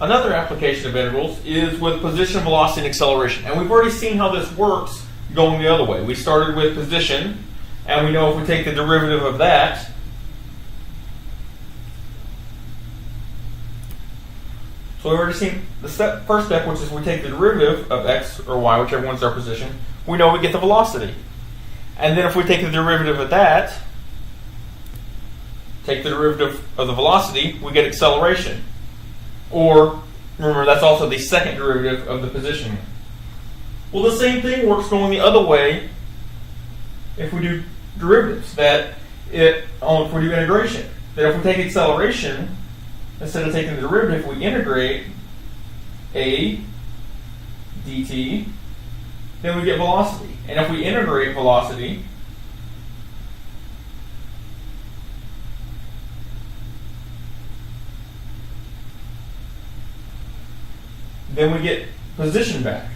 Another application of integrals is with position, velocity, and acceleration. And we've already seen how this works going the other way. We started with position, and we know if we take the derivative of that, so we've already seen the first step, which is we take the derivative of x or y, whichever one's our position. We know we get the velocity. And then if we take the derivative of that, take the derivative of the velocity, we get acceleration. Or, remember, that's also the second derivative of the position. Well, the same thing works going the other way if we do derivatives. If we do integration. That if we take acceleration, instead of taking the derivative, we integrate a dt, then we get velocity. And if we integrate velocity, then we get position back.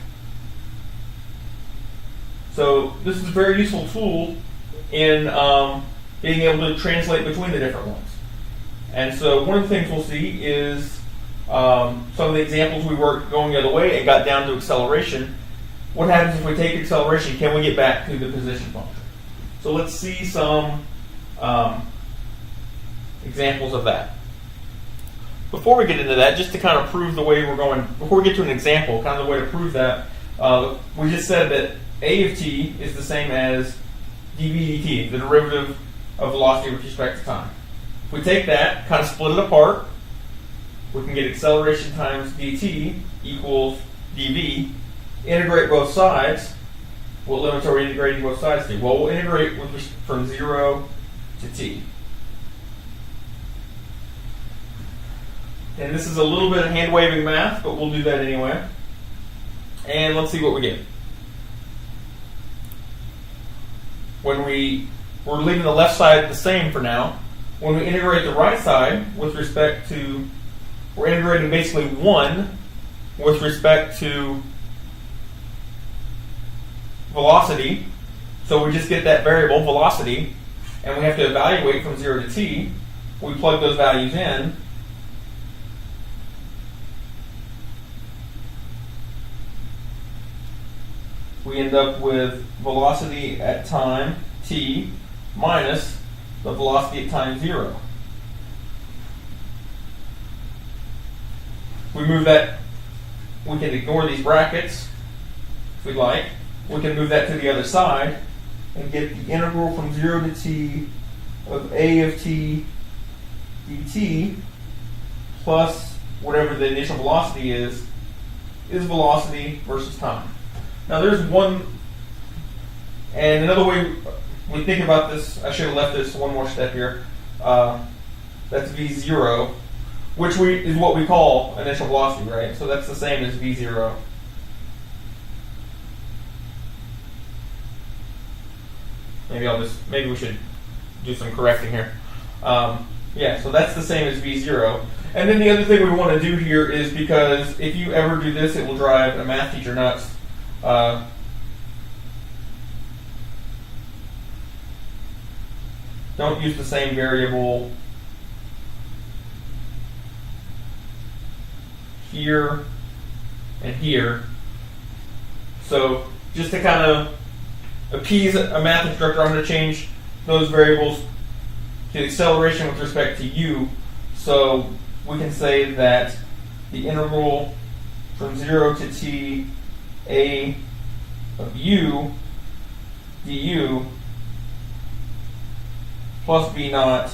So this is a very useful tool in being able to translate between the different ones. And so one of the things we'll see is some of the examples we worked going the other way and got down to acceleration. What happens if we take acceleration? Can we get back to the position function? So let's see some examples of that. Before we get into that, just to kind of prove the way we're going, before we get to an example, kind of the way to prove that, we just said that a of t is the same as dv dt, the derivative of velocity with respect to time. If we take that, kind of split it apart, we can get acceleration times dt equals dv. Integrate both sides. What limits are we integrating both sides to? Well, we'll integrate from 0 to t. And this is a little bit of hand-waving math, but we'll do that anyway. And let's see what we get. We're leaving the left side the same for now. When we integrate the right side with respect to, we're integrating basically 1 with respect to velocity. So we just get that variable, velocity, and we have to evaluate from 0 to t. We plug those values in. We end up with velocity at time t minus the velocity at time 0. We move that, we can ignore these brackets if we like. We can move that to the other side and get the integral from 0 to t of a of t dt plus whatever the initial velocity is velocity versus time. Now there's one, and another way we think about this, I should have left this one more step here. That's v0, which is what we call initial velocity, right? So that's the same as v0. Maybe we should do some correcting here. Yeah, so that's the same as v0. And then the other thing we want to do here is, because if you ever do this, it will drive a math teacher nuts. Don't use the same variable here and here. So just to kind of appease a math instructor, I'm going to change those variables to acceleration with respect to u. So we can say that the integral from 0 to t a of u du plus v naught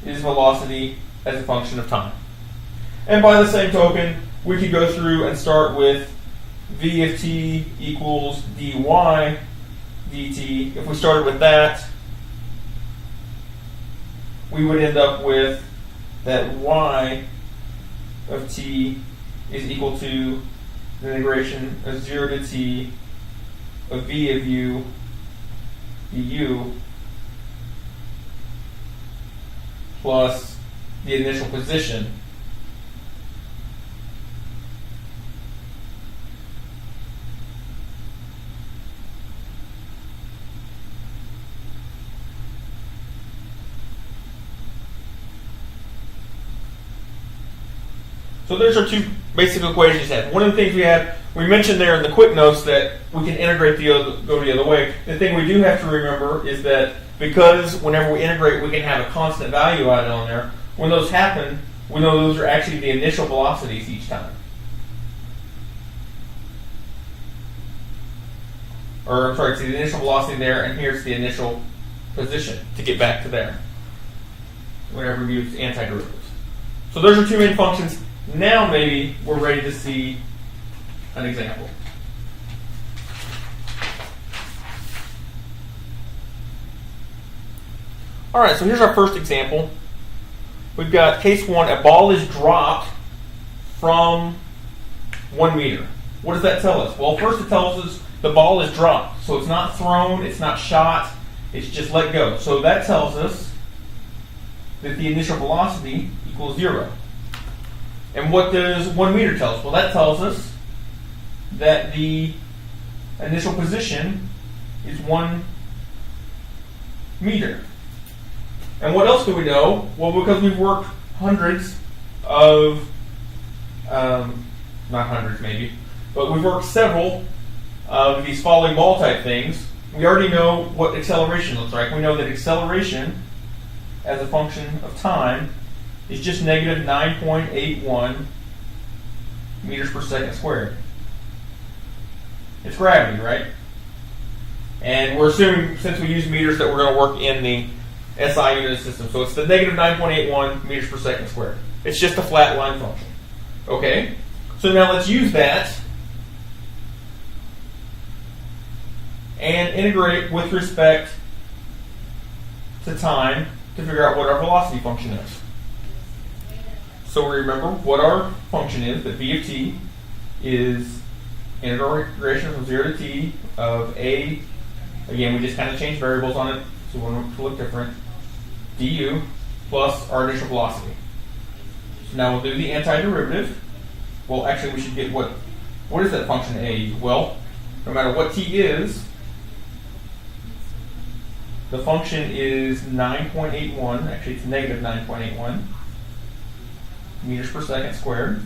is velocity as a function of time. And by the same token, we could go through and start with v of t equals dy dt. If we started with that, we would end up with that y of t is equal to the integration of 0 to t of v of u du plus the initial position So there's our two basic equations. One of the things we mentioned there in the quick notes that we can integrate go the other way. The thing we do have to remember is that because whenever we integrate, we can have a constant value added on there. When those happen, we know those are actually the initial velocities each time. Or, I'm sorry, it's the initial velocity there, and here's the initial position to get back to there whenever we use antiderivatives. So those are two main functions. Now maybe we're ready to see an example. All right, so here's our first example. We've got case 1, a ball is dropped from 1 meter. What does that tell us? Well, first it tells us the ball is dropped. So it's not thrown, it's not shot, it's just let go. So that tells us that the initial velocity equals 0. And what does 1 meter tell us? Well, that tells us that the initial position is 1 meter. And what else do we know? Well, because we've worked hundreds of, not hundreds maybe, but we've worked several of these falling ball type things, we already know what acceleration looks like. We know that acceleration as a function of time is just negative 9.81 meters per second squared. It's gravity, right? And we're assuming, since we use meters, that we're going to work in the SI unit system. So it's the negative 9.81 meters per second squared. It's just a flat line function. Okay? So now let's use that and integrate with respect to time to figure out what our velocity function is. So we remember what our function is, that v of t is integration from 0 to t of a, again we just kind of changed variables on it, so we want it to look different, du plus our initial velocity. So now we'll do the antiderivative. Well, actually we should get what is that function a? Well, no matter what t is, the function is 9.81, actually it's negative 9.81 meters per second squared.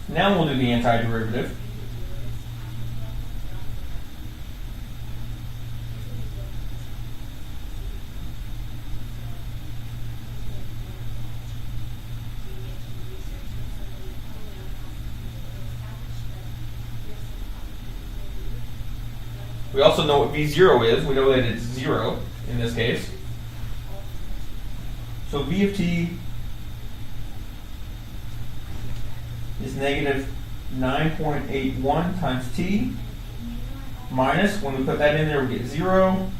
Now we'll do the antiderivative. We also know what v0 is. We know that it's 0 in this case. So v of t is negative 9.81 times t minus, when we put that in there, we get 0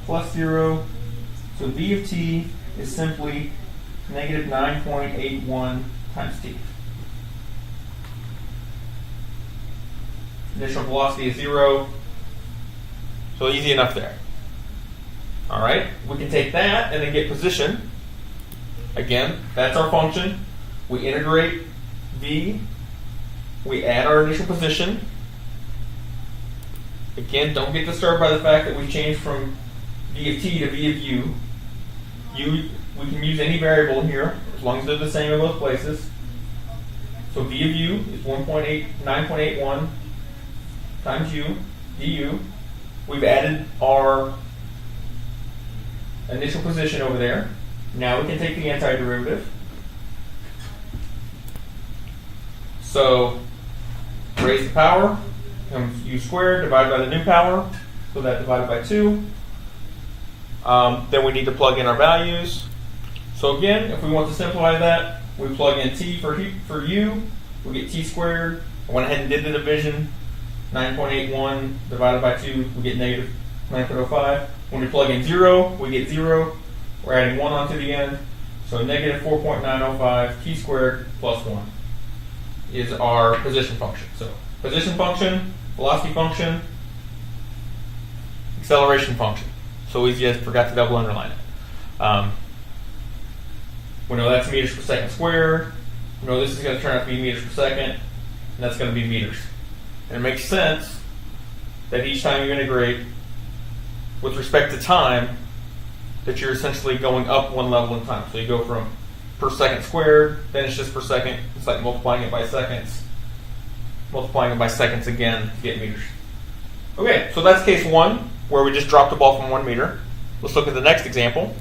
plus 0. So v of t is simply negative 9.81 times t. Initial velocity is 0. So easy enough there. All right, we can take that and then get position. Again, that's our function. We integrate v. We add our initial position. Again, don't get disturbed by the fact that we changed from v of t to v of u. We can use any variable here as long as they're the same in both places. So v of u is 9.81 times u du. We've added our initial position over there. Now we can take the antiderivative. So raise the power becomes u squared divided by the new power. So that divided by 2. Then we need to plug in our values. So again, if we want to simplify that, we plug in t for u. We get t squared. I went ahead and did the division. 9.81 divided by 2, we get negative 9.05. When we plug in 0, we get 0. We're adding 1 onto the end. So negative 4.905 t squared plus 1 is our position function. So position function, velocity function, acceleration function. So easy as forgot to double underline it. We know that's meters per second squared. We know this is going to turn out to be meters per second, and that's going to be meters. And it makes sense that each time you integrate with respect to time, that you're essentially going up one level in time. So you go from per second squared, then it's just per second. It's like multiplying it by seconds, multiplying it by seconds again to get meters. Okay, so that's case one, where we just dropped the ball from 1 meter. Let's look at the next example.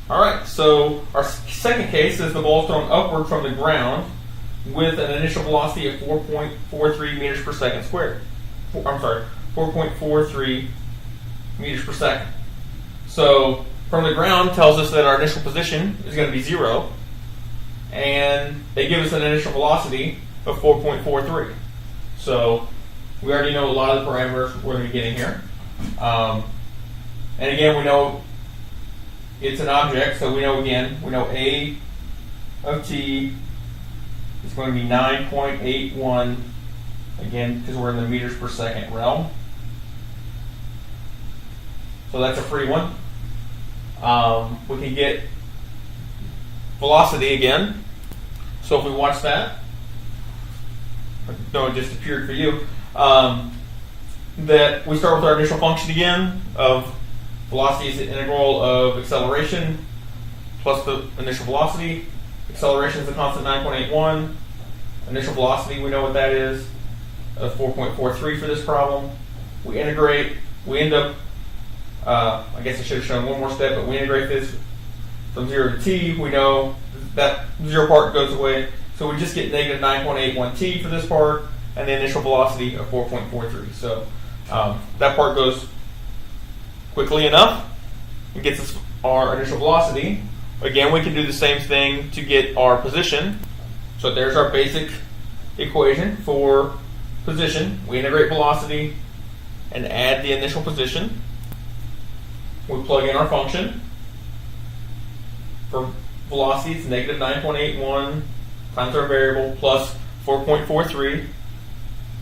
All right, so our second case is the ball thrown upward from the ground with an initial velocity of 4.43 meters per second squared. 4.43 meters per second. So from the ground tells us that our initial position is going to be 0, and they give us an initial velocity of 4.43. So we already know a lot of the parameters we're going to be getting here. And again, we know it's an object, so we know A of t is going to be 9.81, again, because we're in the meters per second realm. So that's a free one. We can get velocity again. So if we watch that, no, it just appeared for you, that we start with our initial function again of velocity is the integral of acceleration plus the initial velocity. Acceleration is the constant 9.81. Initial velocity, we know what that is, 4.43 for this problem. We integrate, we end up, I guess I should have shown one more step, but we integrate this from 0 to t. We know that 0 part goes away, so we just get negative 9.81 t for this part, and the initial velocity of 4.43. So that part goes quickly enough and gets us our initial velocity. Again, we can do the same thing to get our position. So there's our basic equation for position. We integrate velocity and add the initial position. We plug in our function. For velocity, it's negative 9.81 times our variable plus 4.43.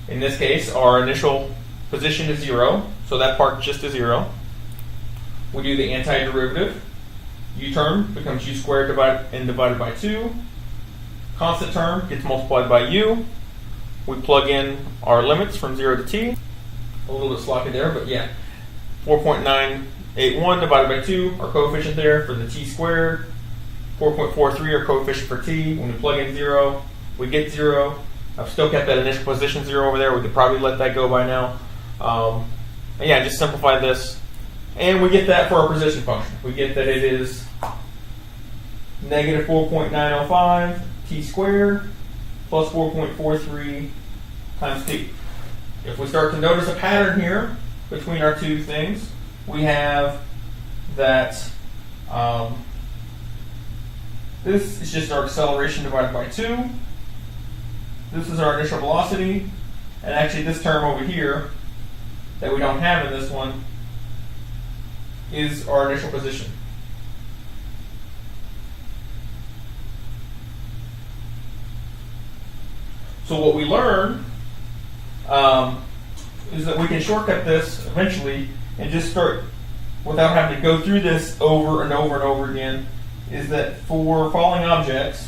In this case, our initial position is 0, so that part just is 0. We do the antiderivative. U term becomes u squared divided by 2. Constant term gets multiplied by u. We plug in our limits from 0 to t. A little bit sloppy there, but yeah. 4.981 divided by 2, our coefficient there for the t squared. 4.43, our coefficient for t. When we plug in 0, we get 0. I've still kept that initial position 0 over there. We could probably let that go by now. And yeah, just simplify this. And we get that for our position function. We get that it is negative 4.905 t squared plus 4.43 times t. If we start to notice a pattern here between our two things, we have that this is just our acceleration divided by 2. This is our initial velocity. And actually this term over here that we don't have in this one is our initial position. So what we learn is that we can shortcut this eventually and just start, without having to go through this over and over and over again, is that for falling objects,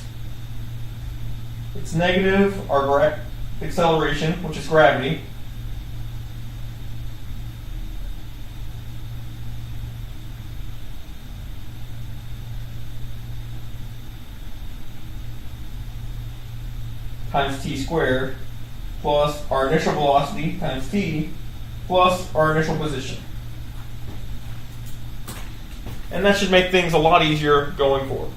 it's negative our acceleration, which is gravity, times t squared plus our initial velocity times t plus our initial position. And that should make things a lot easier going forward.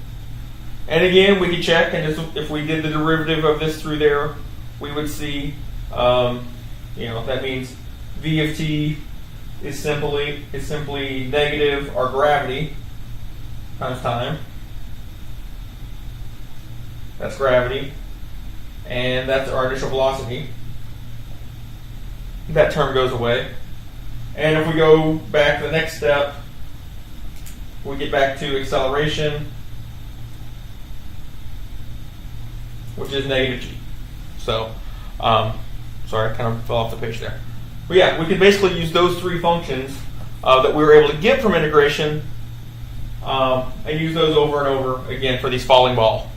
And again, we could check, and if we did the derivative of this through there, we would see, that means v of t is simply negative our gravity times time. That's gravity. And that's our initial velocity. That term goes away. And if we go back to the next step, we get back to acceleration, which is negative g. So, sorry, I kind of fell off the page there. But yeah, we can basically use those three functions that we were able to get from integration and use those over and over again for these falling ball